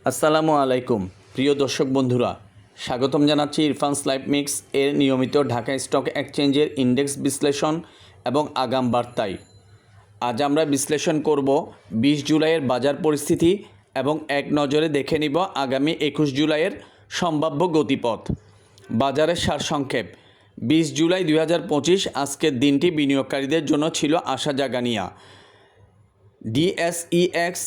আসসালামু আলাইকুম প্রিয় দর্শক বন্ধুরা, স্বাগতম জানাচ্ছি ইরফানস লাইভ মিক্স এর নিয়মিত ঢাকা স্টক এক্সচেঞ্জের ইন্ডেক্স বিশ্লেষণ এবং আগাম বার্তায়। আজ আমরা বিশ্লেষণ করব 20 জুলাইয়ের বাজার পরিস্থিতি এবং এক নজরে দেখে নিব আগামী 21 জুলাইয়ের সম্ভাব্য গতিপথ। বাজারের সারসংক্ষেপ। 20 জুলাই 2025 আজকের দিনটি বিনিয়োগকারীদের জন্য ছিল আশা জাগানিয়া। ডিএসইএক্স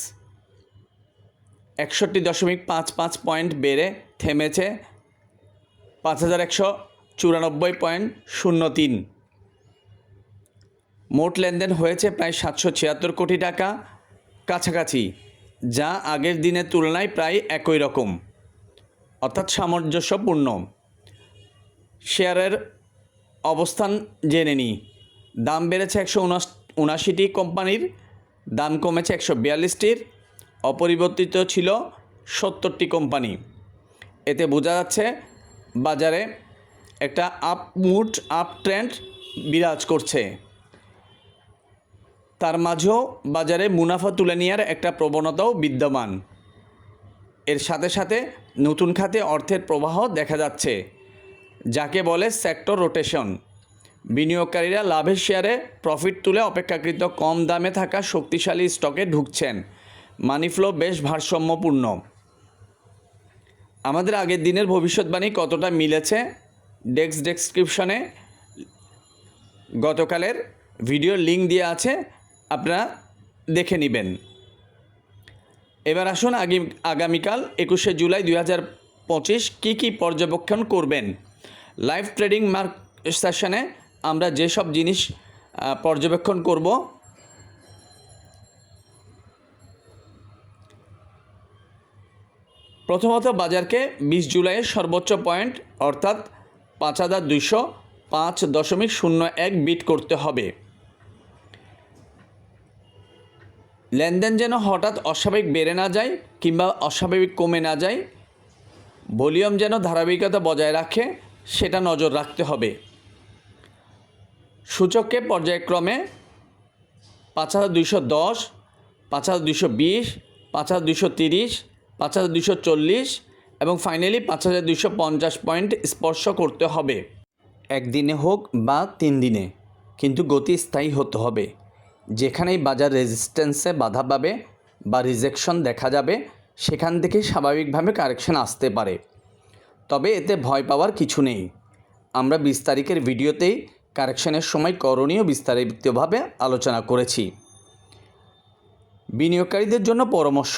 61.55 পয়েন্ট বেড়ে থেমেছে 5194.03। মোট লেনদেন হয়েছে প্রায় 776 কোটি টাকা কাছাকাছি, যা আগের দিনের তুলনায় প্রায় একই রকম, অর্থাৎ সামঞ্জস্যপূর্ণ। শেয়ারের অবস্থান জেনে নিই। দাম বেড়েছে 179টি কোম্পানির, দাম কমেছে 142টির, অপরিবর্তিত ছিল 70টি কোম্পানি। এতে বোঝা যাচ্ছে বাজারে একটা আপ ট্রেন্ড বিরাজ করছে। তার মাঝেও বাজারে মুনাফা তুলে নেওয়ার একটা প্রবণতাও বিদ্যমান। এর সাথে সাথে নতুন খাতে অর্থের প্রবাহ দেখা যাচ্ছে, যাকে বলে সেক্টর রোটেশন। বিনিয়োগকারীরা লাভের শেয়ারে প্রফিট তুলে অপেক্ষাকৃত কম দামে থাকা শক্তিশালী স্টকে ঢুকছেন। মানি ফ্লো বেশ ভারসাম্যপূর্ণ। আমাদের আগের দিনের ভবিষ্যৎবাণী কতটা মিলেছে ডেস্ক ডেসক্রিপশনে গতকালের ভিডিওর লিঙ্ক দেওয়া আছে, আপনারা দেখে নেবেন। এবার আসুন আগামীকাল 21শে জুলাই 2025 কী পর্যবেক্ষণ করবেন। লাইভ ট্রেডিং সেশনে আমরা যেসব জিনিস পর্যবেক্ষণ করব, প্রথমত বাজারকে 20 জুলাইয়ের সর্বোচ্চ পয়েন্ট অর্থাৎ 5205.01 বিট করতে হবে। লেনদেন যেন হঠাৎ অস্বাভাবিক বেড়ে না যায় কিংবা অস্বাভাবিক কমে না যায়, ভলিউম যেন ধারাবাহিকতা বজায় রাখে, সেটা নজর রাখতে হবে। সূচককে পর্যায়ক্রমে 5210, 5220, 5230, 5240 এবং ফাইনালি 5250 পয়েন্ট স্পর্শ করতে হবে। একদিনে হোক বা 3 দিনে, কিন্তু গতি স্থায়ী হতে হবে। যেখানেই বাজার রেজিস্ট্যান্সে বাধা পাবে বা রিজেকশন দেখা যাবে, সেখান থেকে স্বাভাবিকভাবে কারেকশন আসতে পারে। তবে এতে ভয় পাওয়ার কিছু নেই। আমরা 20 তারিখের ভিডিওতেই কারেকশনের সময় করণীয় বিস্তারিতভাবে আলোচনা করেছি। বিনিয়োগকারীদের জন্য পরামর্শ: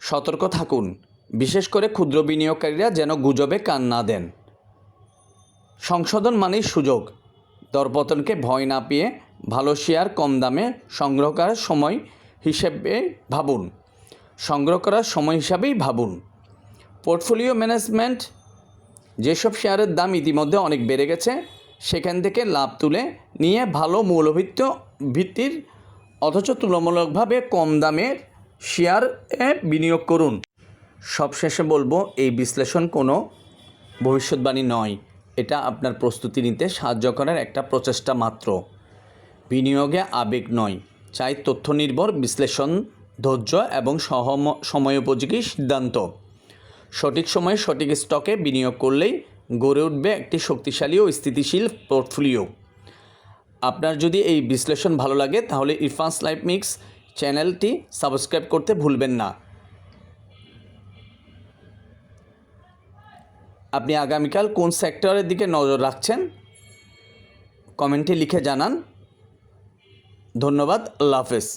সতর্ক থাকুন, বিশেষ করে ক্ষুদ্র বিনিয়োগকারীরা যেন গুজবে কান না দেন। সংশোধন মানেই সুযোগ। দরপতনকে ভয় না পেয়ে ভালো শেয়ার কম দামে সংগ্রহ করার সময় হিসাবেই ভাবুন। পোর্টফোলিও ম্যানেজমেন্ট: যেসব শেয়ারের দাম ইতিমধ্যে অনেক বেড়ে গেছে, সেখান থেকে লাভ তুলে নিয়ে ভালো মূল্যভিত্তির অথচ তুলনামূলকভাবে কম দামের শেয়ারে বিনিয়োগ করুন। সবশেষে বলবো, এই বিশ্লেষণ কোনো ভবিষ্যৎবাণী নয়, এটা আপনার প্রস্তুতি নিতে সাহায্য করার একটা প্রচেষ্টা মাত্র। বিনিয়োগে আবেগ নয়, চাই তথ্য নির্ভর বিশ্লেষণ, ধৈর্য এবং সময়োপযোগী সিদ্ধান্ত। সঠিক সময়ে সঠিক স্টকে বিনিয়োগ করলেই গড়ে উঠবে একটি শক্তিশালী ও স্থিতিশীল পোর্টফোলিও। আপনার যদি এই বিশ্লেষণ ভালো লাগে, তাহলে ইরফানস লাইভ মিক্স চ্যানেলটি সাবস্ক্রাইব করতে ভুলবেন না। আপনি আগামীকাল কোন সেক্টরের দিকে নজর রাখছেন কমেন্টে লিখে জানান। ধন্যবাদ। আল্লাহ হাফেজ।